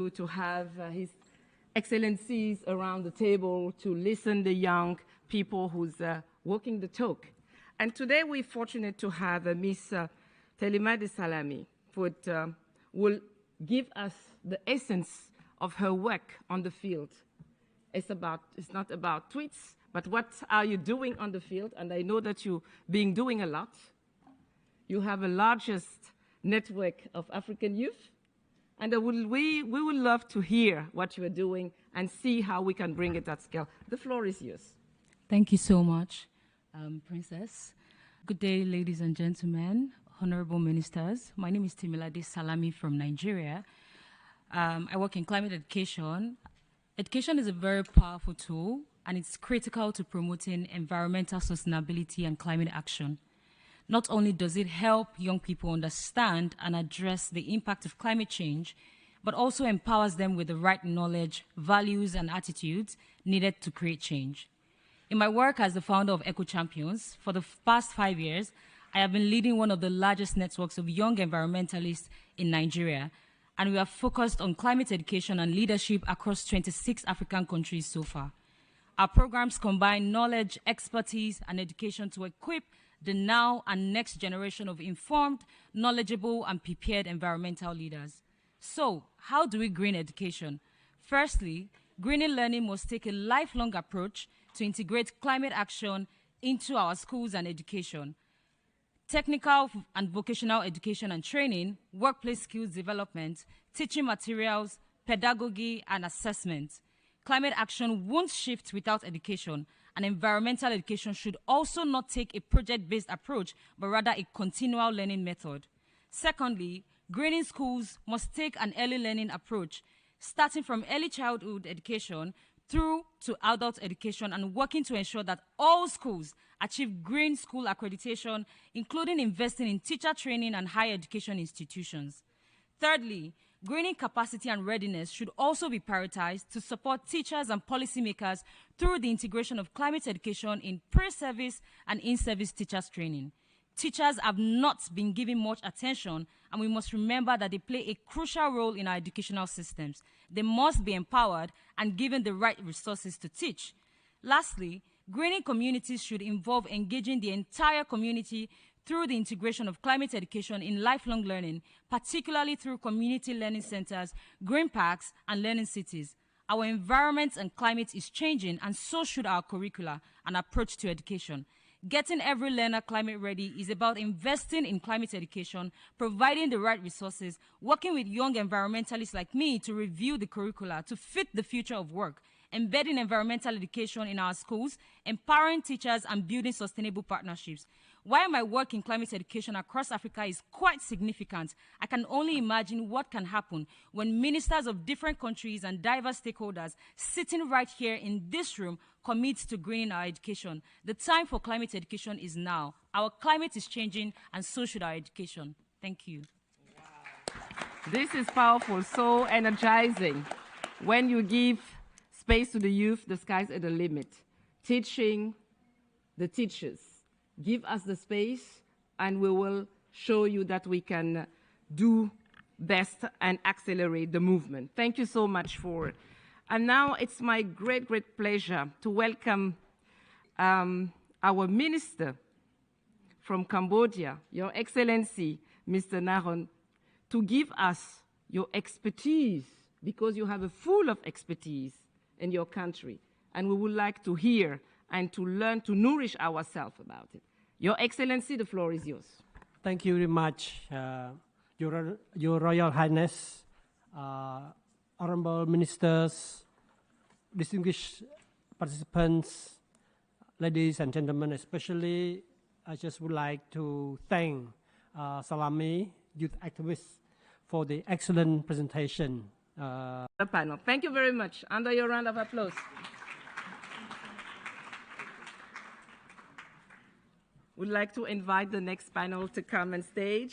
to have His Excellencies around the table to listen to young people who's walking the talk. And today we're fortunate to have Miss Telimade Salami, who will give us the essence of her work on the field. It's not about tweets, but what are you doing on the field? And I know that you've been doing a lot. You have the largest network of African youth. And we would love to hear what you are doing and see how we can bring it at scale. The floor is yours. Thank you so much, Princess. Good day, ladies and gentlemen, honorable ministers. My name is Temilade Salami from Nigeria. I work in climate education. Education is a very powerful tool, and it's critical to promoting environmental sustainability and climate action. Not only does it help young people understand and address the impact of climate change, but also empowers them with the right knowledge, values, and attitudes needed to create change. In my work as the founder of EcoChampions, for the past 5 years, I have been leading one of the largest networks of young environmentalists in Nigeria, and we are focused on climate education and leadership across 26 African countries so far. Our programs combine knowledge, expertise, and education to equip the now and next generation of informed, knowledgeable, and prepared environmental leaders. So, how do we green education? Firstly, greening learning must take a lifelong approach to integrate climate action into our schools and education. Technical and vocational education and training, workplace skills development, teaching materials, pedagogy, and assessment. Climate action won't shift without education, and environmental education should also not take a project-based approach, but rather a continual learning method. Secondly, greening schools must take an early learning approach, starting from early childhood education through to adult education, and working to ensure that all schools achieve green school accreditation, including investing in teacher training and higher education institutions. Thirdly, greening capacity and readiness should also be prioritized to support teachers and policymakers through the integration of climate education in pre-service and in-service teachers training. Teachers have not been given much attention, and we must remember that they play a crucial role in our educational systems. They must be empowered and given the right resources to teach. Lastly, greening communities should involve engaging the entire community through the integration of climate education in lifelong learning, particularly through community learning centers, green parks, and learning cities. Our environment and climate is changing, and so should our curricula and approach to education. Getting every learner climate ready is about investing in climate education, providing the right resources, working with young environmentalists like me to review the curricula to fit the future of work, embedding environmental education in our schools, empowering teachers, and building sustainable partnerships. While my work in climate education across Africa is quite significant, I can only imagine what can happen when ministers of different countries and diverse stakeholders sitting right here in this room commit to greening our education. The time for climate education is now. Our climate is changing, and so should our education. Thank you. Wow. This is powerful, so energizing. When you give space to the youth, the sky's at the limit. Teaching the teachers. Give us the space, and we will show you that we can do best and accelerate the movement. Thank you so much for it. And now it's my great, great pleasure to welcome our minister from Cambodia, Your Excellency, Mr. Naron, to give us your expertise, because you have a full of expertise in your country, and we would like to hear and to learn to nourish ourselves about it. Your Excellency, the floor is yours. Thank you very much, Your Royal Highness, honorable ministers, distinguished participants, ladies and gentlemen. Especially, I just would like to thank Salami, youth activists, for the excellent presentation. The panel. Thank you very much. Under your round of applause. Would like to invite the next panel to come on stage.